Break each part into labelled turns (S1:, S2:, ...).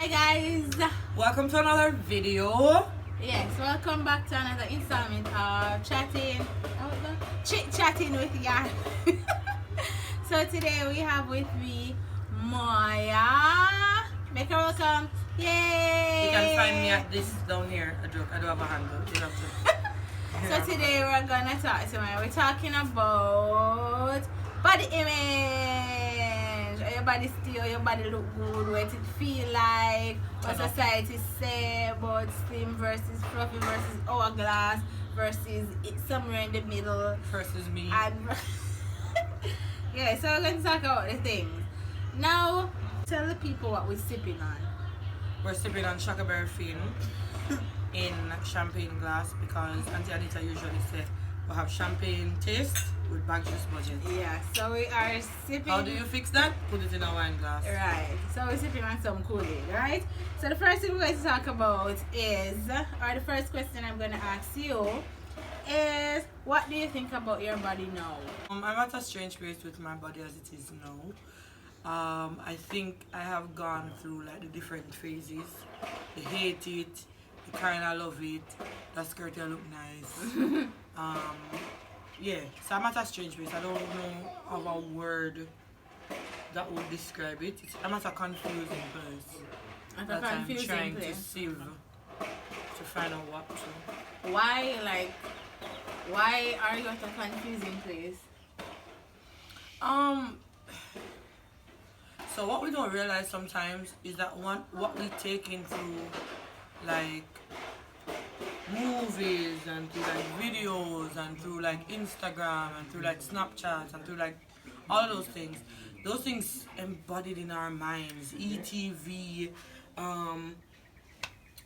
S1: Hi guys!
S2: Welcome to another video.
S1: Yes, welcome back to another installment of Chit Chatting with ya. So today we have with me Moya. Make her welcome. Yay!
S2: You can find me at this down here. A joke. I do have a handle. You have to.
S1: So today we're gonna talk to Moya. We're talking about body image. Your body still, your body look good, what it feel like, what society say about slim versus fluffy versus hourglass versus it somewhere in the middle
S2: versus me.
S1: and yeah, so we're going to talk about the things. Now tell the people what we're sipping on.
S2: We're sipping on Shakaberry Fin in champagne glass because Auntie Anita usually say we have champagne taste with bag juice budget.
S1: Yeah, so we are sipping.
S2: How do you fix that? Put it in a wine glass.
S1: Right, so we're sipping on some Kool-Aid, right? So the first thing we're going to talk about is, or the first question I'm going to ask you is, what do you think about your body now?
S2: I'm at a strange place with my body as it is now. I think I have gone through like the different phases. The hate it, the kind of love it, that skirt look nice. Yeah, so I'm at a strange place. I don't know of a word that would describe it. I'm at a confusing place.
S1: At a confusing
S2: I'm trying
S1: place.
S2: to sieve to find out what to.
S1: Why are you at a confusing place?
S2: So what we don't realize sometimes is that what we take in through like movies and through like videos and through like Instagram and through like Snapchat and through like all of those things embodied in our minds. ETV,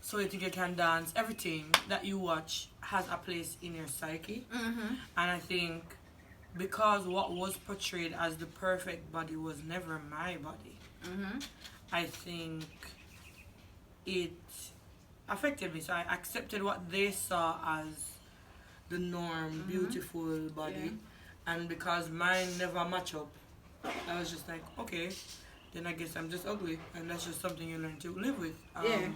S2: So You Think You Can Dance, everything that you watch has a place in your psyche.
S1: Mm-hmm.
S2: And I think because what was portrayed as the perfect body was never my body,
S1: Mm-hmm.
S2: I think it affected me. So I accepted what they saw as the norm, beautiful body.
S1: Yeah.
S2: And because mine never match up, I was just like, okay, then I guess I'm just ugly. And that's just something you learn to live with.
S1: Yeah.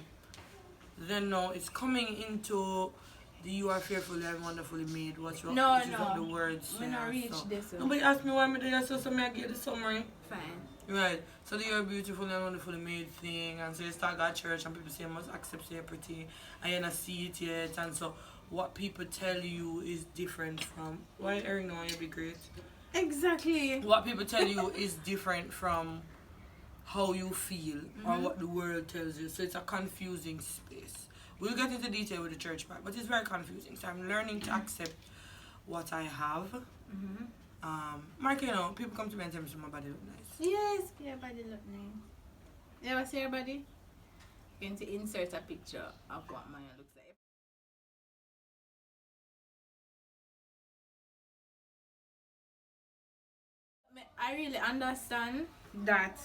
S2: Then no, it's coming into the you are fearfully and wonderfully made. What's your
S1: No,
S2: which is what the words
S1: we
S2: say.
S1: not reach
S2: So
S1: this.
S2: nobody asked me why I'm there, so me I get the summary.
S1: Fine.
S2: Right. So the you're beautiful and wonderfully made thing, and so you start at church and people say you must accept you're pretty and you not see it yet, and so what people tell you is different from why Eric know you be great.
S1: Exactly.
S2: What people tell you is different from how you feel or what the world tells you. So it's a confusing space. We'll get into detail with the church part, but it's very confusing. So I'm learning to accept what I have. Mark, you know, people come to me and tell me my body look nice.
S1: Yes, your body look nice. You ever see your body? You're going to insert a picture of what Maya looks like. I really understand that,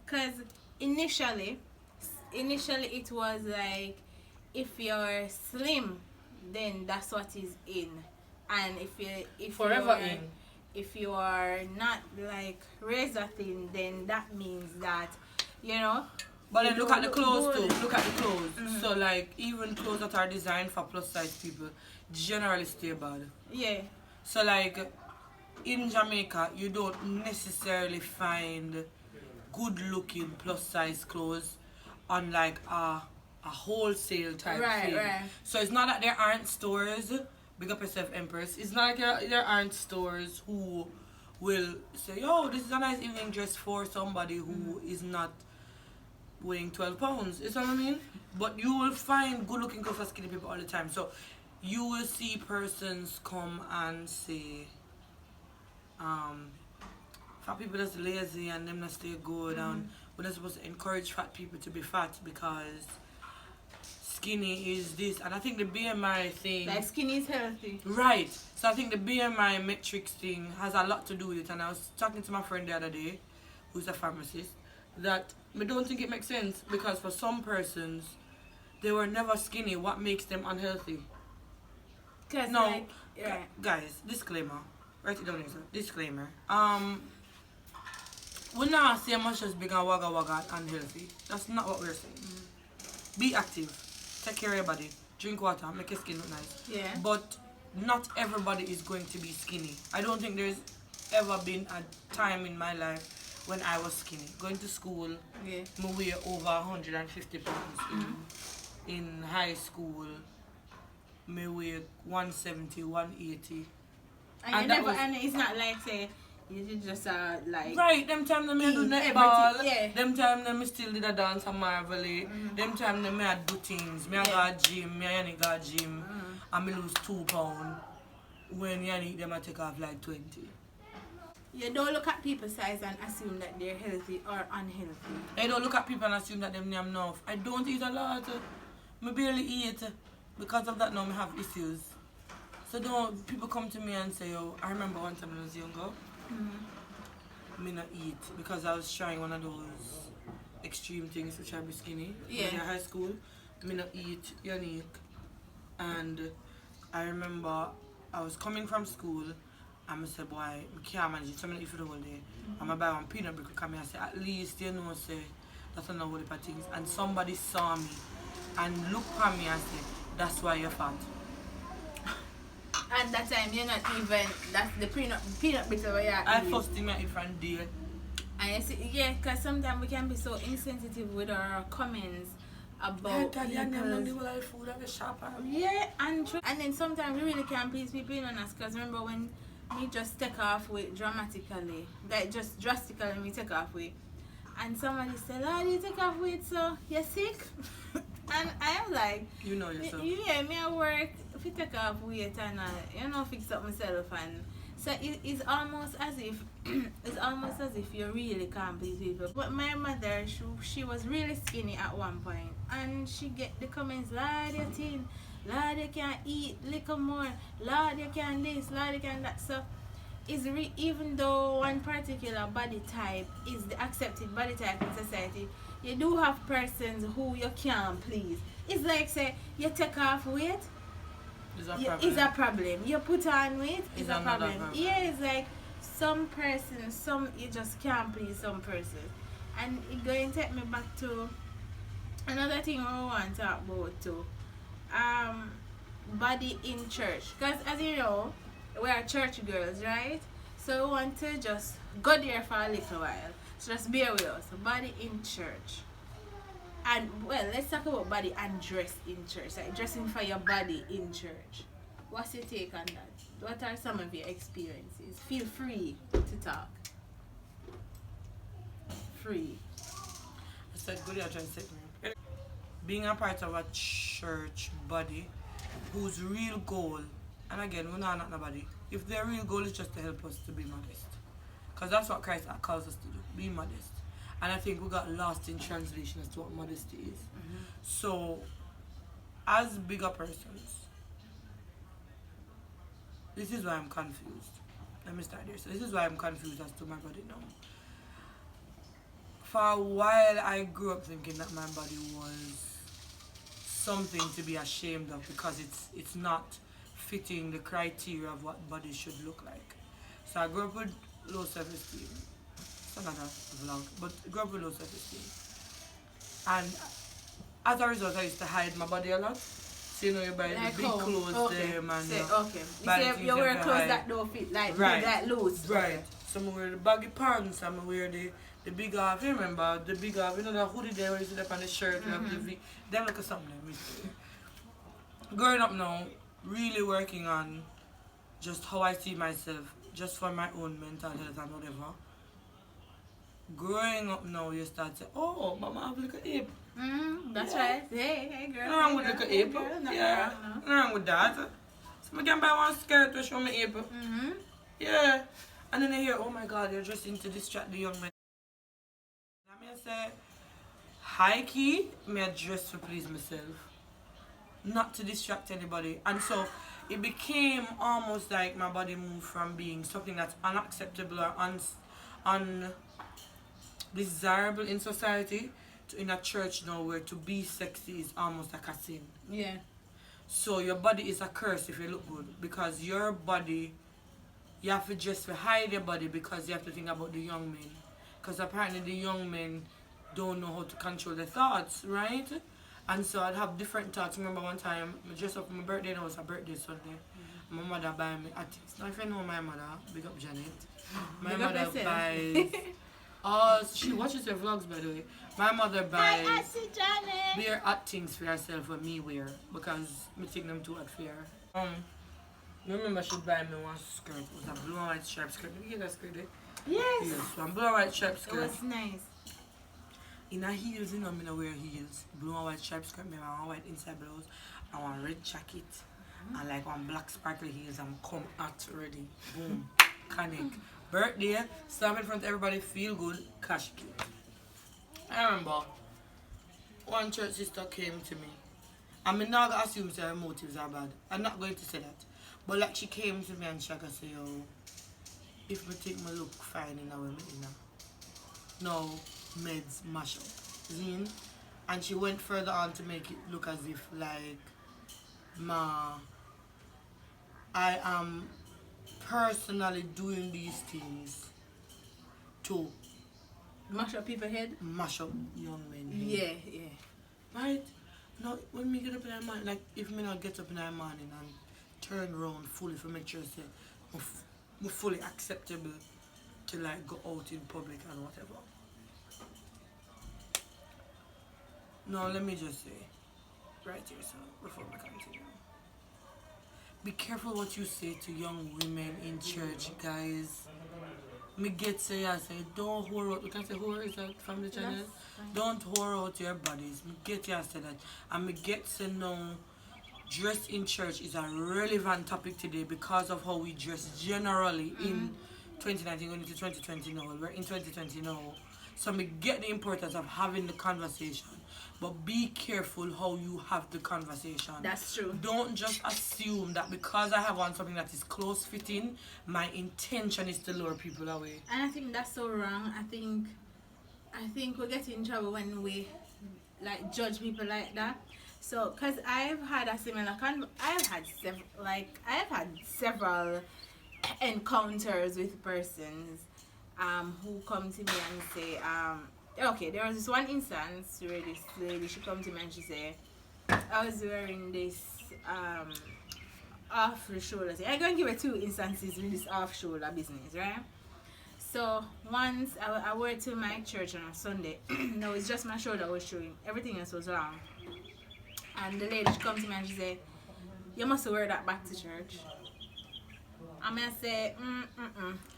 S1: because initially it was like, if you're slim, then that's what is in, and if
S2: Forever
S1: you're,
S2: in.
S1: if you are not like razor thin, then that means that, you know.
S2: But then
S1: you
S2: look
S1: don't
S2: at the
S1: look
S2: clothes
S1: good.
S2: too. Look at the clothes. So like even clothes that are designed for plus size people generally stay bad.
S1: Yeah.
S2: So like in Jamaica you don't necessarily find good looking plus size clothes on like a wholesale type thing.
S1: Right.
S2: So it's not that there aren't stores, big up yourself Empress, it's not like there aren't stores who will say, oh, this is a nice evening dress for somebody who is not weighing 12 pounds. You know what I mean? But you will find good looking clothes for skinny people all the time. So you will see persons come and say, fat people that's lazy and them not stay good, and we're not supposed to encourage fat people to be fat because skinny is this. And I think the BMI thing,
S1: Like skinny is healthy.
S2: right, so I think the BMI metrics thing has a lot to do with it. And I was talking to my friend the other day who's a pharmacist, that I don't think it makes sense, because for some persons they were never skinny. What makes them unhealthy?
S1: Cause
S2: No,
S1: like, right.
S2: guys, disclaimer. Write it down here, sir. Disclaimer. we're not saying much as big and wagga wagga and unhealthy. That's not what we're saying. Be active. Take care of your body. Drink water. Make your skin look nice.
S1: Yeah.
S2: But not everybody is going to be skinny. I don't think there's ever been a time in my life when I was skinny. Going to school,
S1: Yeah.
S2: I weigh over 150 pounds. In high school, I weigh 170, 180.
S1: And you never, and it's not like say you did just like
S2: right, them time them I do netball,
S1: yeah.
S2: them time them I still did a dance and marvelly, them time them I do things, me I go to gym, me and Yannick go to gym, and me lose 2 pounds when Yannick them I take off like 20.
S1: You don't look at people's size and assume that they're healthy or unhealthy.
S2: I don't look at people and assume that them name enough. I don't eat a lot. I barely eat. Because of that now I have issues. So don't people come to me and say, oh, I remember one time when I was younger, me not eat because I was trying one of those extreme things to try to be skinny.
S1: Yeah.
S2: In high school, me not eat unique. And I remember I was coming from school and I said, boy, I can't manage it, so I'm going to eat for the whole day. I'm going to buy one peanut butter come here and say, at least you know, say, that's not whole heap of things. And somebody saw me and looked at me and said, that's why you're fat.
S1: And that time you're not even, that's the peanut butter where you're
S2: I first thing I eat from there.
S1: And you see, yeah, because sometimes we can be so insensitive with our comments about people's... Yeah, and true. And then sometimes we really can't please people in us, because remember when me just take off weight dramatically, like just drastically me take off weight, and somebody said, oh, you take off weight, so you're sick? And I am like,
S2: you know yourself.
S1: Yeah, me at work, if you take off weight and you know, fix up myself, and so it's almost as if you really can't please people. But my mother, she was really skinny at one point, and she get the comments, Lord, you're thin, Lord, you can't eat little more, Lord, you can this, Lord, you can that. So is even though one particular body type is the accepted body type in society, you do have persons who you can't please. It's like say you take off weight, is a problem. You put on weight, is a problem. Yeah, it's like some persons, some you just can't please some person. And it's going to take me back to another thing I want to talk about too. Body in church. Because as you know, we are church girls, right? So we want to just go there for a little while. So just bear with us. Body in church. And well, let's talk about body and dress in church. Like dressing for your body in church. What's your take on that? What are some of your experiences? Feel free to talk. Free.
S2: I said, good, you're trying to take me. Being a part of a church body whose real goal, and again, we're not nobody, if their real goal is just to help us to be modest. Because that's what Christ calls us to do, be modest. And I think we got lost in translation as to what modesty is. So, as bigger persons, this is why I'm confused. Let me start there. So this is why I'm confused as to my body now. For a while, I grew up thinking that my body was something to be ashamed of because it's not fitting the criteria of what body should look like. So I grew up with low self-esteem. It's another vlog, but I grew up with low self-esteem. And as a result, I used to hide my body a lot. So you know, you buy like the big clothes them and
S1: you wear clothes that don't fit, like that loose.
S2: Right. So I wear the baggy pants and I wear the big half. You remember the big half, you know the hoodie there where you see that on the shirt, you have the V. Them look at something. Growing up now, really working on just how I see myself, just for my own mental health and whatever. Growing up now, you start to say, oh, mama have a little hip.
S1: That's right. Hey, girl.
S2: Nothing wrong with little hip. Yeah, nothing wrong with that. So I can buy one skirt to show my hip. Yeah. And then I hear, oh my God, you're just into distract the young men. I mean, I say, high key, I dress to please myself, not to distract anybody. And so it became almost like my body moved from being something that's unacceptable or undesirable in society to in a church now where to be sexy is almost like a sin.
S1: Yeah.
S2: So your body is a curse if you look good, because your body, you have to just hide your body because you have to think about the young men. Because apparently the young men don't know how to control their thoughts, right? And so I'd have different thoughts. Remember one time, I dressed up for my birthday, and it was a birthday Sunday. My mother buy me things. Now if you know my mother, big up Janet. My mother buys she watches her vlogs by the way. My mother buys wear hot things for herself for me wear because me take them too hot for her. Remember she buy me one skirt. It was a blue and white striped skirt. Did you get that skirt there?
S1: Yes.
S2: Yes, one blue and white striped skirt.
S1: It was nice.
S2: In a heels, you know, me no wear heels. Blue and white striped skirt, me one white inside blouse, and one red jacket, and like one black sparkly heels, and come out ready. Boom. Connect. Birthday, stand in front of everybody, feel good, cash cute. I remember one church sister came to me. I'm not gonna assume that her motives are bad. I'm not going to say that. But like she came to me and she could say, yo, if me take my look fine in our meeting no meds mash up. Zine? And she went further on to make it look as if like I am personally doing these things to
S1: mash up people's head?
S2: Mash up young men head.
S1: Yeah, yeah.
S2: Right? Now when me get up in the morning, like if me not get up in the morning and turn around fully for make sure say I'm fully acceptable to like go out in public and whatever. Now let me just say right here so before we continue. Be careful what you say to young women in church, guys. Me get say I say don't whore out. You can say whore is that from the channel? Don't whore out your bodies. Me get you say that. And me get say no dress in church is a relevant topic today because of how we dress generally in 2019 going into 2020 now. We're in 2020 now. So me get the importance of having the conversation. But be careful how you have the conversation.
S1: That's true.
S2: Don't just assume that because I have on something that is close fitting, my intention is to lure people away.
S1: And I think that's so wrong. I think we get in trouble when we like judge people like that. So, cause I've had a similar I've had several encounters with persons who come to me and say okay, there was this one instance where this lady, she come to me and she said, I was wearing this off the shoulder thing. I'm going to give her 2 instances with this off shoulder business, right? So once I wore it to my church on a Sunday. No, it's just my shoulder was showing. Everything else was wrong. And the lady, she come to me and she said, you must wear that back to church. I'm gonna say,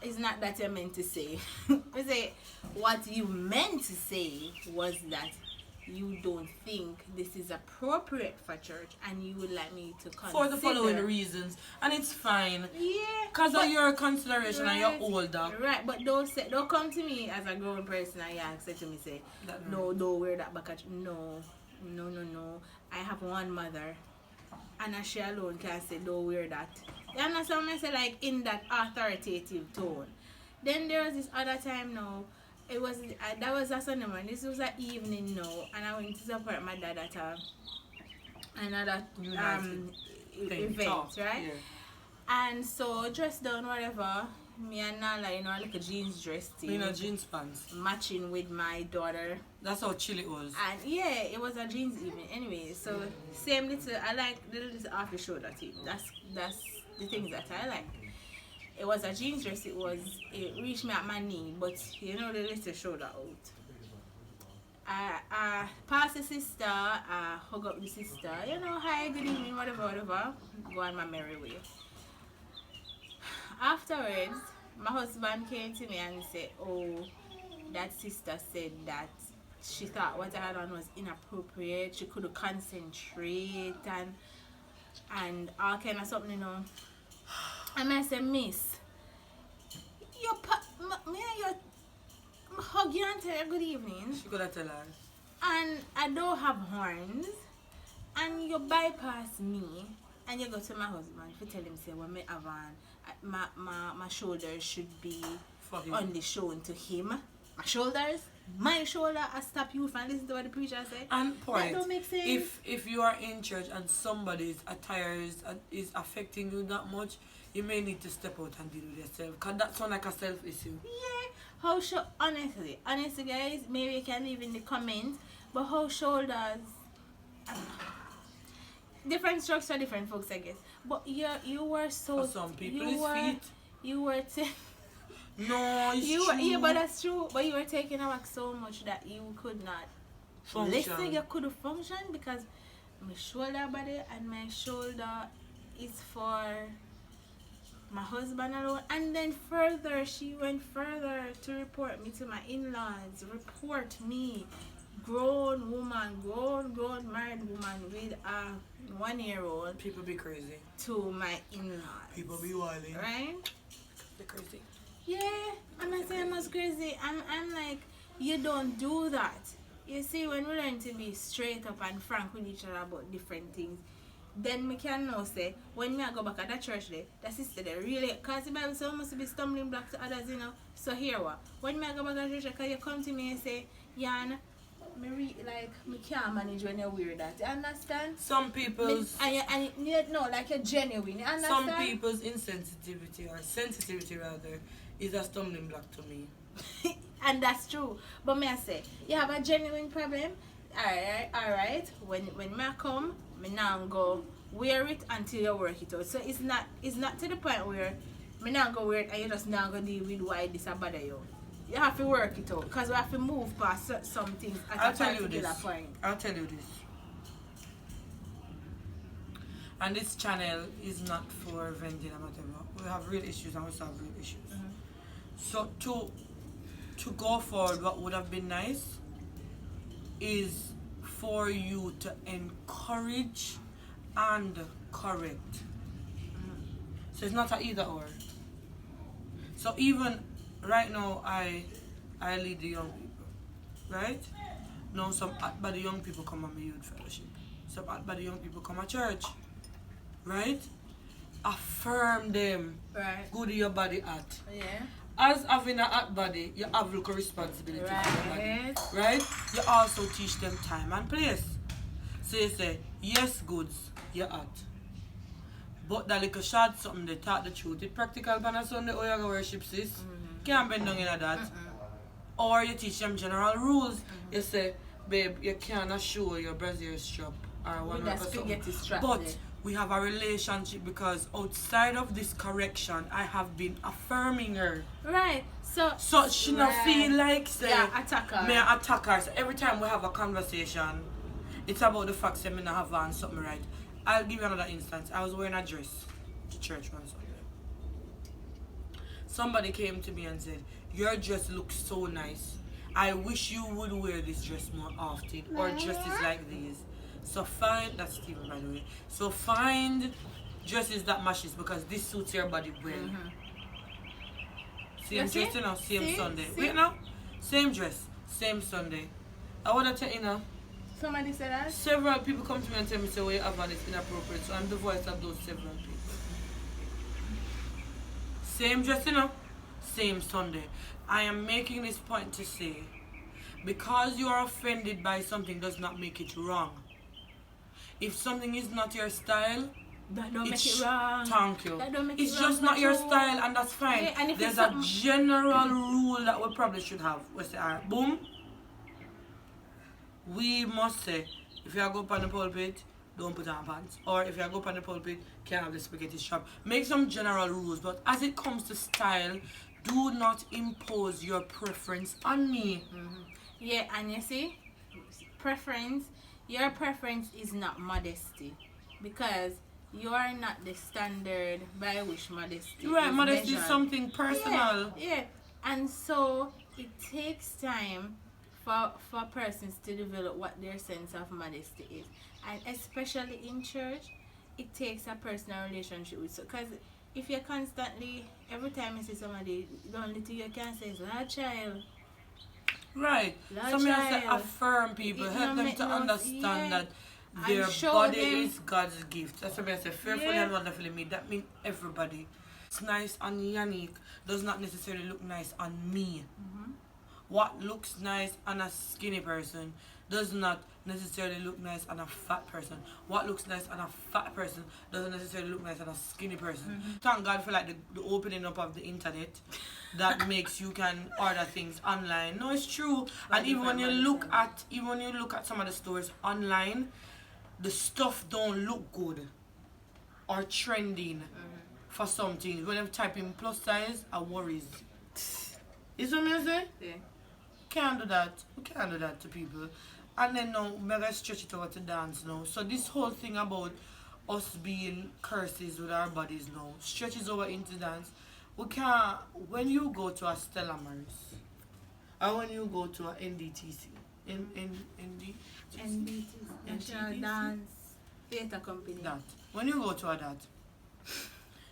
S1: it's not that you meant to say. I say, what you meant to say was that you don't think this is appropriate for church and you would like me to consider.
S2: For the following reasons. And it's fine.
S1: Yeah.
S2: Because of your consideration and you're older.
S1: Right, but don't come to me as a grown person and say to me, say, no, don't wear that back at no. I have one mother. And she alone can say, don't wear that. You understand what I say? Like in that authoritative tone. Then there was this other time now. It was that was a Sunday morning. This was an evening now, and I went to support my dad at another event, right? Yeah. And so dressed down whatever. Me and Nala, like a jeans dress thing.
S2: In a jeans pants.
S1: Matching with my daughter.
S2: That's how chill it was.
S1: And yeah, it was a jeans evening. Anyway, so same little, I like the little off the shoulder thing. That's the things that I like. It was a jeans dress. It reached me at my knee, but the little shoulder out. I pass the sister, hug up the sister. Hi, good evening, whatever. Go on my merry way. Afterwards, my husband came to me and said, oh, that sister said that she thought what I had on was inappropriate. She couldn't concentrate and all kind of something, And I said, miss, me and you hug you and tell her good evening.
S2: She could have tell her.
S1: And I don't have horns. And you bypass me. And you go to my husband to tell him, say, when me have on, my shoulders should be only shown to him. My shoulders? My shoulder, I stop you from listening to what the preacher said.
S2: And point,
S1: that don't make sense.
S2: If you are in church and somebody's attire is affecting you that much, you may need to step out and deal with yourself. Because that's not like a self issue.
S1: Yeah, How honestly, guys, maybe you can leave in the comments. But how shoulders, different strokes for different folks, I guess. But you were so.
S2: For some people, it's feet.
S1: You were.
S2: No, it's
S1: you
S2: true.
S1: Were, yeah, but that's true. But you were taking a wax so much that you could not
S2: Function.
S1: listen. You could function because my shoulder body and my shoulder is for my husband alone. And then further, she went further to report me to my in-laws. Report me, grown married woman with a 1-year-old.
S2: People be crazy.
S1: To my in-laws.
S2: People be wilding.
S1: Right?
S2: They're crazy.
S1: Yeah, I'm not saying I was crazy. I'm like, you don't do that. You see, when we learn to be straight up and frank with each other about different things, then we can now say, when me I go back at that church there, that sister there really, because the Bible says we must be stumbling block to others, you know. So here what? When me I go back at church, because you come to me and say, Jan, me can't manage when you're weird that. You understand?
S2: Some people's...
S1: And you know, like you're genuine, you understand?
S2: Some people's insensitivity, or sensitivity rather, is a stumbling block to me.
S1: And that's true. But may I say, you have a genuine problem. Alright. When me come, me now go wear it until you work it out. So it's not to the point where me now go wear it and you just now go deal with why this bother you. You have to work it out because we have to move past some things at a particular point.
S2: I'll tell you this. And this channel is not for venting or whatever. We have real issues and we solve real issues. So to go forward, what would have been nice is for you to encourage and correct. So it's not an either or. So even right now, I lead the young people, right? Now some body young people come on my youth fellowship. Some body young people come to church, right? Affirm them.
S1: Right.
S2: Good your body at.
S1: Yeah.
S2: As having a hot body, you have local responsibility for your body. Right? You also teach them time and place. So you say, yes, goods, you're hot. But that little short something they taught the truth. It's practical on a Sunday or you worship sis. Can't bend down in that. Or you teach them general rules. You say, babe, you can't show your brazier strap or one or something. But we have a relationship because outside of this correction, I have been affirming her.
S1: Right. So
S2: she not feel like say
S1: attack her.
S2: Me attack her. So every time we have a conversation, it's about the fact that I not have on something right. I'll give you another instance. I was wearing a dress to church one Sunday. Somebody came to me and said, your dress looks so nice. I wish you would wear this dress more often or dresses like these. So find, that's Steven by the way. So find dresses that matches because this suits your body well. Same dress, you know, same Sunday. Wait now, same dress, same Sunday. I want to tell you now.
S1: Somebody said that?
S2: Several people come to me and tell me, say, what you have on is inappropriate. So I'm the voice of those several people. Same dress, you know, same Sunday. I am making this point to say, because you are offended by something does not make it wrong. If something is not your style,
S1: that don't make it wrong.
S2: Thank you.
S1: That don't make
S2: it's
S1: it
S2: just
S1: wrong,
S2: not your style and that's fine.
S1: Yeah, and if
S2: there's a general rule that we probably should have. We say, alright, boom. We must say, if you go up on the pulpit, don't put on pants. Or if you go up on the pulpit, can't have the spaghetti strap. Make some general rules, but as it comes to style, do not impose your preference on me.
S1: Yeah, and you see, your preference is not modesty. Because you are not the standard by which modesty
S2: right,
S1: is
S2: modesty
S1: measured.
S2: is something personal.
S1: Yeah, and so it takes time for persons to develop what their sense of modesty is. And especially in church, it takes a personal relationship with, because if you're constantly, every time you see somebody, the only thing you can say is, Lord child.
S2: Right. So me have to affirm people, help them to understand that their body is God's gift. That's what I say, fearfully and wonderfully made. That means everybody. It's nice on Yannick does not necessarily look nice on me. What looks nice on a skinny person does not necessarily look nice on a fat person. What looks nice on a fat person doesn't necessarily look nice on a skinny person. Thank God for like the opening up of the internet that makes you can order things online. No, it's true. And even when you look at some of the stores online, the stuff don't look good or trending for something. When you type in plus size, I worries. You see what I'm saying?
S1: Yeah.
S2: Can't do that. We can't do that to people. And then now, we're going to stretch it over to dance now. So this whole thing about us being curses with our bodies now stretches over into dance. We can't, when you go to a Stella Maris, or when you go to a NDTC,
S1: NBT, National Dance Theatre Company.
S2: that, when you go to a that,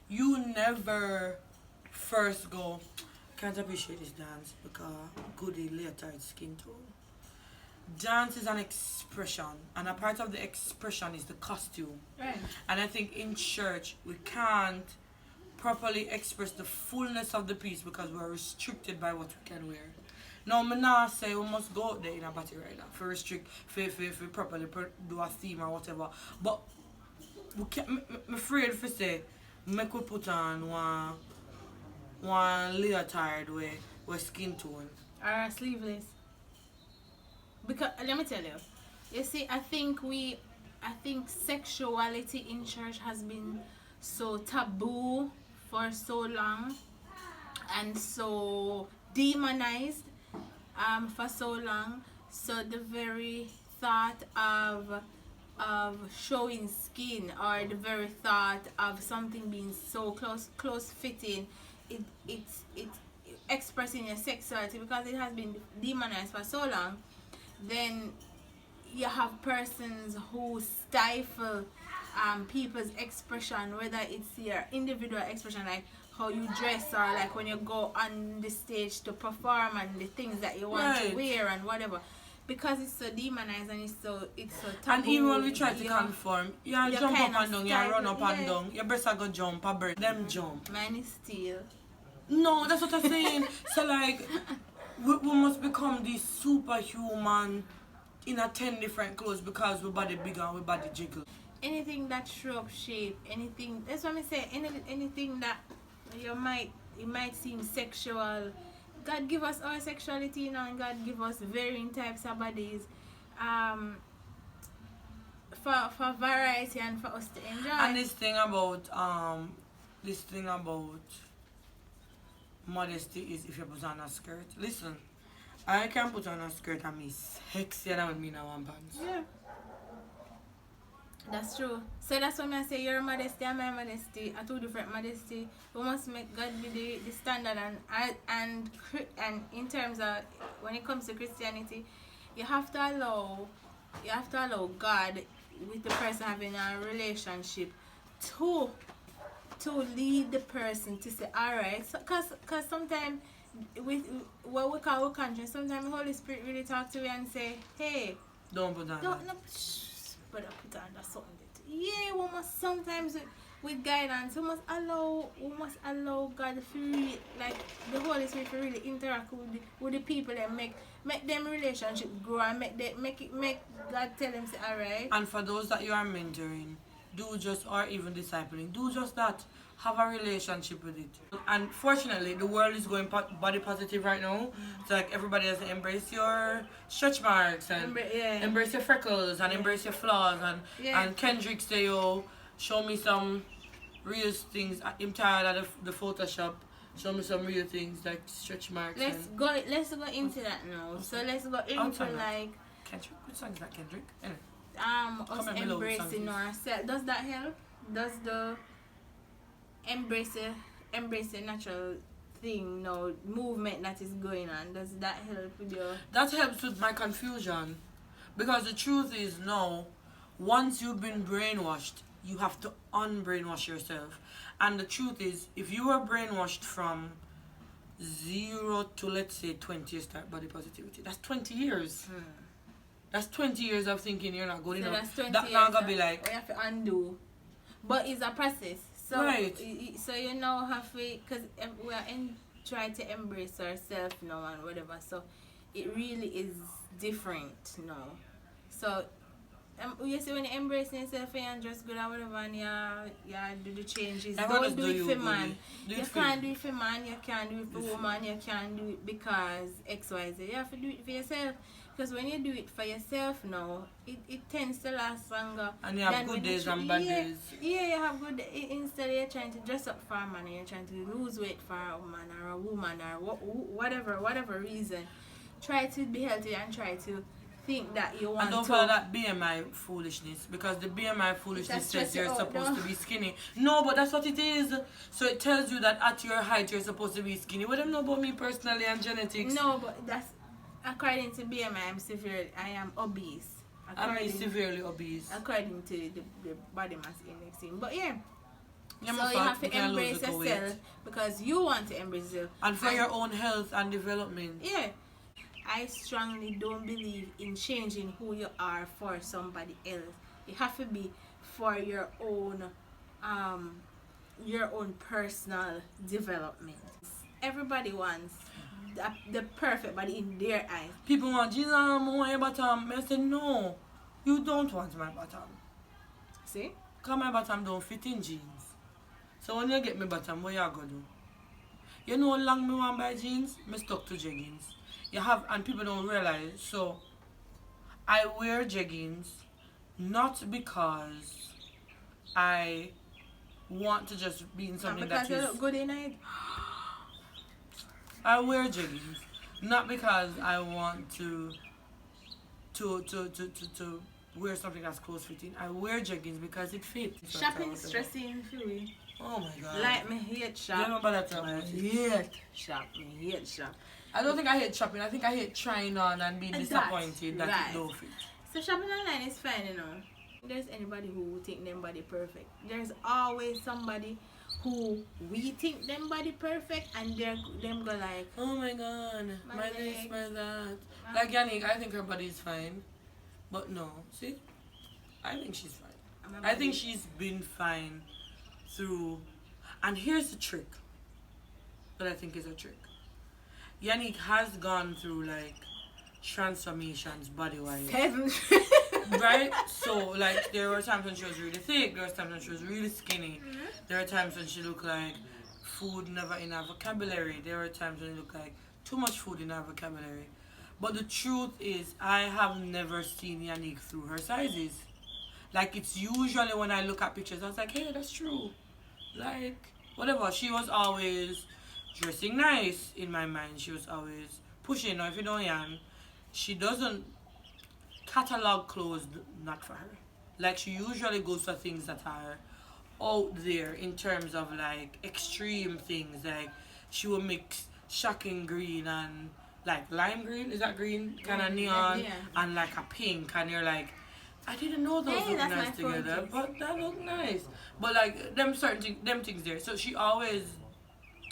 S2: you never first go, can't appreciate this dance because goody leotard skin tone. Dance is an expression, and a part of the expression is the costume.
S1: Right.
S2: And I think in church we can't properly express the fullness of the piece because we're restricted by what we can wear. Now, I'm not say we must go out there in a body rider for restrict, for properly do a theme or whatever. But we can't, I'm afraid to say, make we put on one leotard with skin tone.
S1: Or sleeveless. Because let me tell you, you see, I think sexuality in church has been so taboo for so long and so demonized for so long. So the very thought of showing skin or the very thought of something being so close fitting, it's expressing your sexuality because it has been demonized for so long. Then you have persons who stifle people's expression, whether it's your individual expression, like how you dress, or like when you go on the stage to perform and the things that you want to wear and whatever, because it's so demonized and it's so taboo.
S2: And even when we try to conform, you jump up and down, you run up and down, your breasts are go jump, a bird, them jump.
S1: Mine is still.
S2: No, that's what I'm saying. So like, we must become this superhuman in a 10 different clothes because we body bigger and we body jiggle.
S1: Anything that show up shape, anything, that's what I say, anything that it might seem sexual. God give us our sexuality, you know, and God give us varying types of bodies for variety and for us to enjoy.
S2: And this thing about modesty is if you put on a skirt. Listen, I can put on a skirt and be sexier than me in one pants.
S1: Yeah. That's true. So that's why I say your modesty and my modesty are two different modesty. We must make God be the standard, and in terms of when it comes to Christianity, you have to allow God with the person having a relationship to lead the person to say, alright, so, cause sometimes with what we call conscience, sometimes the Holy Spirit really talk to you and say, hey,
S2: don't put on
S1: but I put on that something. Yeah, we must sometimes with guidance, we must allow God to really, like the Holy Spirit to really interact with the people and make them relationship grow and make God tell them say, alright.
S2: And for those that you are mentoring, or even discipling, do just that. Have a relationship with it. And fortunately, the world is going body positive right now. So like everybody has to embrace your stretch marks and embrace your freckles and embrace your flaws. And Kendrick say, yo, show me some real things. I'm tired of the Photoshop. Show me some real things like stretch marks.
S1: Let's go into that now. So let's go into like
S2: Kendrick. Which song is that, Kendrick? Anyway.
S1: Us embracing ourselves. Does that help? Does the embrace the natural thing, no movement that is going on, does that help with your...
S2: That helps with my confusion, because the truth is now, once you've been brainwashed, you have to unbrainwash yourself. And the truth is, if you were brainwashed from 0 to let's say 20 you start body positivity, that's 20 years. That's 20 years of thinking you're not good enough. That's not gonna be like...
S1: We have to undo. But it's a process. So,
S2: right.
S1: So you know have to, because we are trying to embrace ourselves now and whatever. So it really is different now. So you see when you embracing yourself and you're just good at whatever and you do the changes. Don't do it for man. You can't do it for man, you can't do it for woman, you can't do it because XYZ. You have to do it for yourself. Because when you do it for yourself now, it tends to last longer.
S2: And you have good days and bad days.
S1: Yeah, you have good days. Instead you're trying to dress up for a man and you're trying to lose weight for a man or a woman or whatever reason. Try to be healthy and try to think that you want
S2: and don't follow that BMI foolishness, because the BMI foolishness says you're supposed to be skinny. No, but that's what it is. So it tells you that at your height you're supposed to be skinny. What do you know about me personally and genetics?
S1: No, but that's according to BMI. I am obese.
S2: I'm severely obese.
S1: According to the body mass index thing. But yeah. So you have to embrace yourself because you want to embrace yourself.
S2: And for your own health and development.
S1: Yeah. I strongly don't believe in changing who you are for somebody else. It have to be for your own personal development. Everybody wants the perfect body in their eyes.
S2: People want Jesus, I want your bottom. I say no, you don't want my bottom.
S1: See?
S2: Because my bottom don't fit in jeans. So when you get my bottom, what you gonna do? You know how long me want buy jeans? Me stuck to jeggings. You have, and people don't realize. So I wear jeggings not because I want to just be in something that is.
S1: Because you look good in it.
S2: I wear jeggings not because I want to wear something that's close fitting. I wear jeggings because it fits.
S1: Shopping is stressing for me.
S2: Oh my god.
S1: Like me hate shop.
S2: You know about that time.
S1: I hate shop. Me hate shop.
S2: I don't think I hate shopping. I think I hate trying on and being disappointed that it don't fit.
S1: So shopping online is fine, you know. There's anybody who think them body perfect. There's always somebody who we think them body perfect and them go like,
S2: oh my god, my this, my that. Like Yannick, I think her body is fine. But no, see? I think she's fine. I think she's been fine through. And here's the trick that I think is a trick. Yannick has gone through like transformations body wise. Right? So like there were times when she was really thick, there were times when she was really skinny. There were times when she looked like food never in her vocabulary. There were times when it looked like too much food in her vocabulary. But the truth is I have never seen Yannick through her sizes. Like it's usually when I look at pictures I was like, hey, that's true. Like whatever. She was always dressing nice in my mind. She was always pushing. Or if you don't Yan, she doesn't catalog clothes not for her. Like she usually goes for things that are out there in terms of like extreme things. Like she will mix shocking green and like lime green, is that green? Kind of neon, and like a pink, and you're like, I didn't know those look nice together, but that looked nice. But like them things there. So she always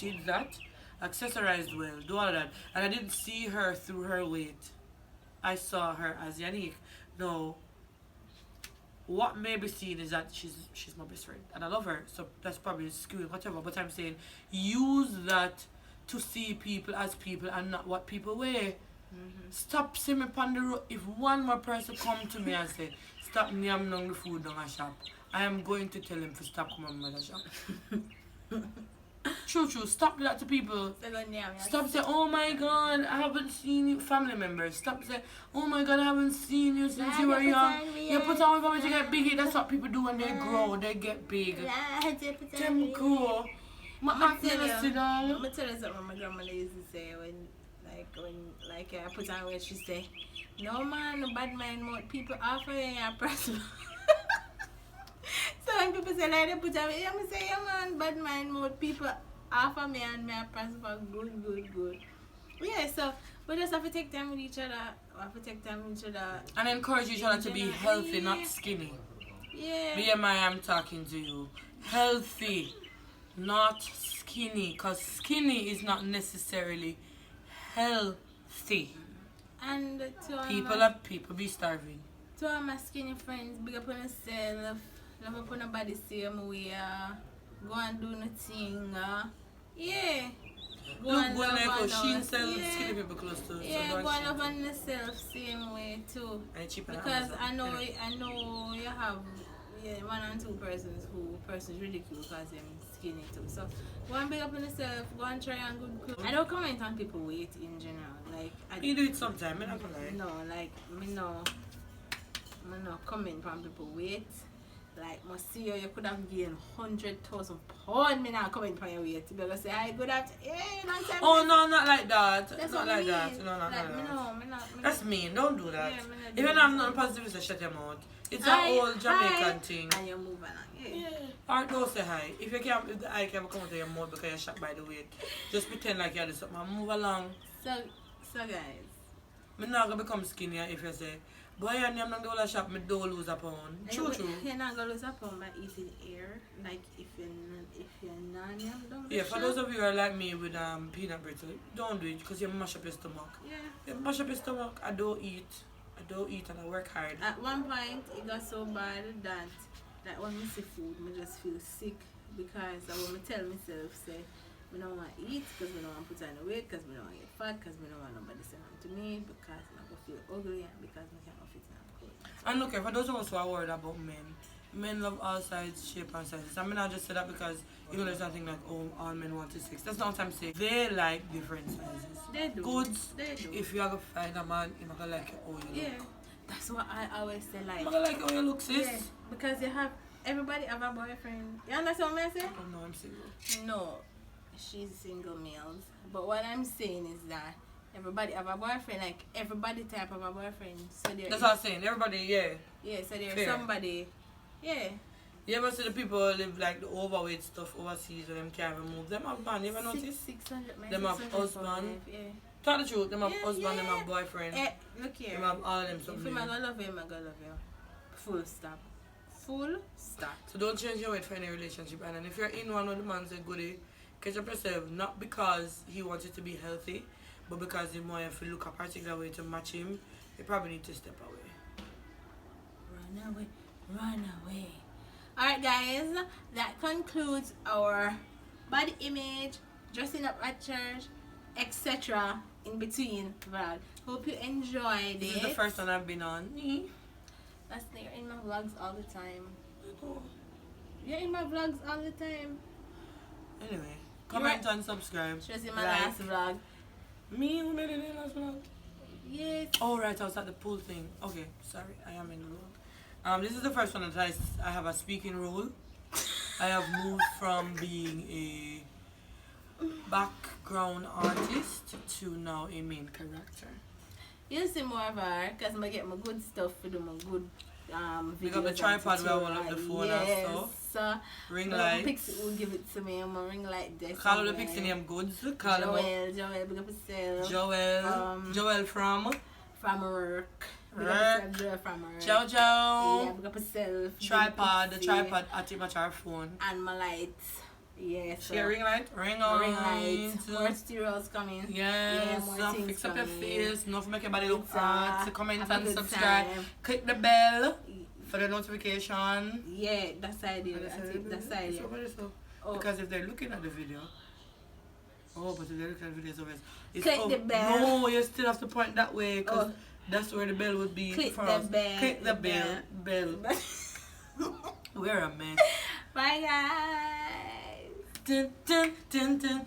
S2: did that, accessorized well, do all of that, and I didn't see her through her weight. I saw her as Yannick. No, what may be seen is that she's my best friend and I love her, so that's probably skewing whatever. But I'm saying use that to see people as people and not what people wear. Stop seeing me on the road. If one more person come to me and say stop nyam down the food down a shop, I am going to tell him to stop coming to the shop. True, stop that to people. Stop saying, oh my god, I haven't seen you. Family members, stop saying, oh my god, I haven't seen you since you were young. You put on for me to get big. That's what people do when they grow, they get big. Them cool.
S1: I'm tell you something my grandmother used to say when I put on weight. She say, no man, no bad mind mouth. People offer you and press. So when people say like they put on weight, I say, yeah man, bad mind mouth. People offer me and me press for good. Yeah, so we just have to take time with each other. We have to take time with each other.
S2: And encourage each other to be healthy, not skinny.
S1: Yeah.
S2: BMI, I'm talking to you. Healthy, not skinny. Because skinny is not necessarily healthy.
S1: And
S2: people be starving.
S1: To all my skinny friends, big up on yourself. Love up on your body same way. Go and do nothing. Yeah.
S2: Look, go on there,
S1: on
S2: because she
S1: us.
S2: sell
S1: Yeah.
S2: skinny people close to.
S1: Yeah,
S2: so
S1: go
S2: go
S1: on
S2: on
S1: up on yourself same way too.
S2: and cheap on
S1: Because
S2: Amazon.
S1: I know
S2: Anyway.
S1: I know you have one and two persons ridicule because them skinny too. So go and big up on yourself, go and try on good clothes. I don't comment on people weight in general. Like
S2: You do it sometime, I'm not gonna lie.
S1: no, like me no comment on people weight. Like must see you could have gained 100,000 pounds. Me not comment on your weight. Because say I good at long time.
S2: Oh no, not like that.
S1: That's
S2: Not
S1: what
S2: like
S1: I
S2: that.
S1: mean.
S2: No, not
S1: like,
S2: like
S1: me
S2: that.
S1: me not.
S2: That's mean. Don't do that.
S1: Yeah, me not
S2: If
S1: do
S2: you
S1: that.
S2: don't have nothing positive to shut your mouth. It's
S1: Hi,
S2: an old Jamaican
S1: hi.
S2: thing.
S1: And you move along. Yeah.
S2: Or don't say hi. If you can't, if the eye can't come out of your mouth because you're shocked by the weight, just pretend like you're doing something and move along.
S1: So guys.
S2: I'm not gonna become skinnier if you say, boy, I'm not going to shop, I don't lose a pound. True.
S1: You're not gonna lose a pound by eating air. Like if you're not, don't
S2: Yeah, for those of you who are like me with peanut brittle, don't do it because you mash up your stomach.
S1: Yeah.
S2: You mash up your stomach. I don't eat and I work hard.
S1: At one point, it got so bad that when I see food, I just feel sick because I want to tell myself, say, I don't want to eat because I don't want to put on the weight, because I don't want to get fat, because I don't want nobody saying to me, because I'm going to feel ugly and because I can't fit in clothes.
S2: And look, for those of us who are worried about men love all sides, shape and sizes. I mean, I just say that because, you know, there's nothing like, oh, all men want to 6. That's not what I'm saying. They like different sizes.
S1: They do.
S2: Goods,
S1: They do.
S2: if you're going to find a man, you're not going to like it how you
S1: Yeah.
S2: look.
S1: That's what I always say, like.
S2: You're not going to like how you look, sis.
S1: Yeah, because everybody have a boyfriend. You understand what I say?
S2: Oh, no, I'm single.
S1: No, she's single males. But what I'm saying is that everybody have a boyfriend, like everybody type of a boyfriend. So there
S2: That's
S1: is,
S2: what I'm saying. Everybody, yeah.
S1: yeah, so there's
S2: Fair.
S1: somebody, yeah.
S2: You ever see the people who live like the overweight stuff overseas and them can't even move? Them have man, you ever notice?
S1: 600,
S2: Them have husband.
S1: yeah.
S2: Tell the truth, them have
S1: Yeah,
S2: husband, them
S1: yeah.
S2: have boyfriend.
S1: Look here.
S2: Them have all of them
S1: If
S2: something.
S1: I'm gonna love you, I'm gonna love you. Full stop. Full stop.
S2: So don't change your weight for any relationship. And then if you're in one of the man's a goodie, catch up yourself, not because he wants you to be healthy, but because he wants you to look a particular way to match him, you probably need to step away.
S1: Run away. Run away. Alright guys, that concludes our body image, dressing up at church, etc. in between vlog. Hope you enjoyed
S2: This
S1: it.
S2: is the first one I've been on.
S1: That's there in my vlogs all the time. You're in my vlogs all the time.
S2: Anyway, comment and subscribe.
S1: She was in my
S2: Like.
S1: last vlog.
S2: Me? Who made it in last vlog?
S1: Yes.
S2: Oh right, I was at the pool thing. Okay, sorry, I am in the vlog. This is the first one that I have a speaking role. I have moved from being a background artist to now a main character.
S1: You'll see more of her because I get my good stuff for do my good videos.
S2: We got the tripod where I hold up the phone and stuff. Ring light.
S1: Pixie will give it to me. I'm a ring light this.
S2: Call the Pixie name goods. Call them up.
S1: Joel, big up yourself.
S2: Joel from
S1: work. Big
S2: Work.
S1: up yourself, Joel from work.
S2: Jojo.
S1: Yeah, big up yourself.
S2: Tripod. The
S1: Pixie.
S2: tripod at him at our phone.
S1: And my lights. Yes.
S2: She a ring light? Ring on.
S1: Ring light. More stereos coming.
S2: Yes,
S1: more
S2: so
S1: things
S2: fix up your
S1: coming.
S2: face, not make your body look
S1: It's,
S2: hot, comment
S1: have a
S2: and
S1: good
S2: subscribe.
S1: time.
S2: Click the bell for the notification.
S1: Yeah, that's the idea. That's the idea. Oh.
S2: Because if they're looking at the video, but if they're looking at the video, it's
S1: Click the bell.
S2: No, you still have to point that way because
S1: Oh.
S2: that's where the bell would be
S1: Click
S2: for
S1: the
S2: us.
S1: bell.
S2: Click the bell. We're a mess.
S1: Bye guys.
S2: Dun, dun, dun, dun.